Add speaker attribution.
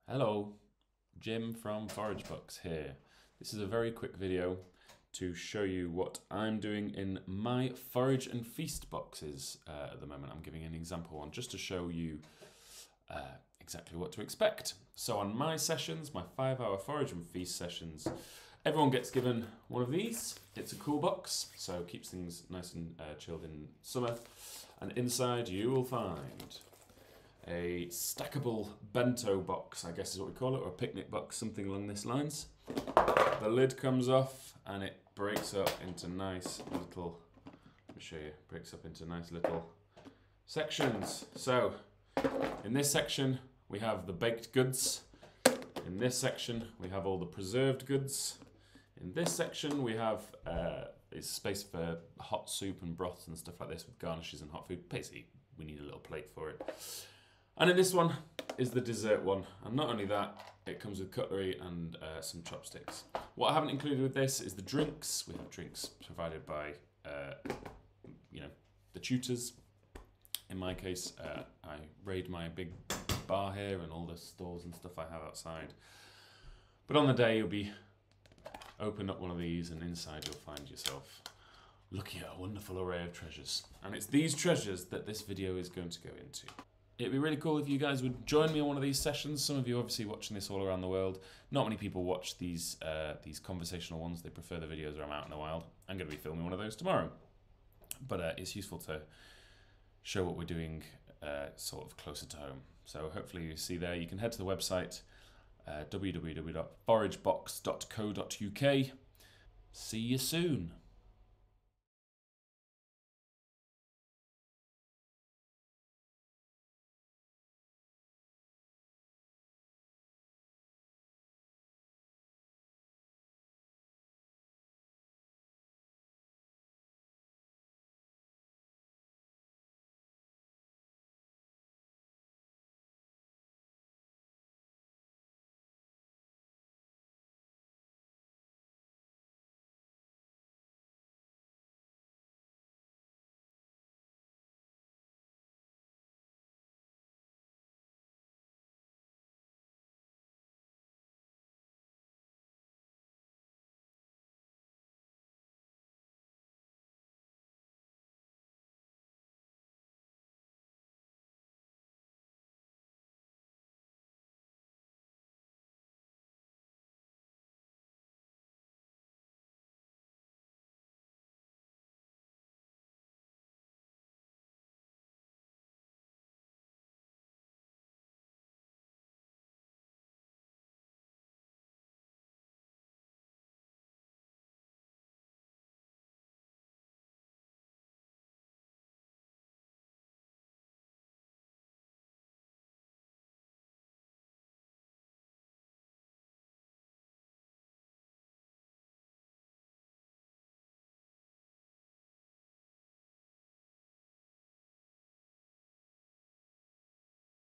Speaker 1: Hello, Jim from Forage Box here. This is a very quick video to show you what I'm doing in my Forage and Feast boxes at the moment. I'm giving an example one just to show you exactly what to expect. So on my sessions, my 5-hour Forage and Feast sessions, everyone gets given one of these. It's a cool box, so it keeps things nice and chilled in summer. And inside you will find a stackable bento box, I guess is what we call it, or a picnic box, something along this lines. The lid comes off and it breaks up into nice little, let me show you, breaks up into nice little sections. So in this section we have the baked goods. In this section we have all the preserved goods. In this section we have it's space for hot soup and broth and stuff like this with garnishes and hot food. Basically we need a little plate for it. And in this one is the dessert one. And not only that, it comes with cutlery and some chopsticks. What I haven't included with this is the drinks. We have drinks provided by, the tutors. In my case, I raid my big bar here and all the stores and stuff I have outside. But on the day, you'll be open up one of these and inside you'll find yourself looking at a wonderful array of treasures. And it's these treasures that this video is going to go into. It'd be really cool if you guys would join me on one of these sessions. Some of you obviously watching this all around the world. Not many people watch these conversational ones. They prefer the videos where I'm out in the wild. I'm going to be filming one of those tomorrow. But it's useful to show what we're doing sort of closer to home. So hopefully you see there. You can head to the website www.foragebox.co.uk. See you soon.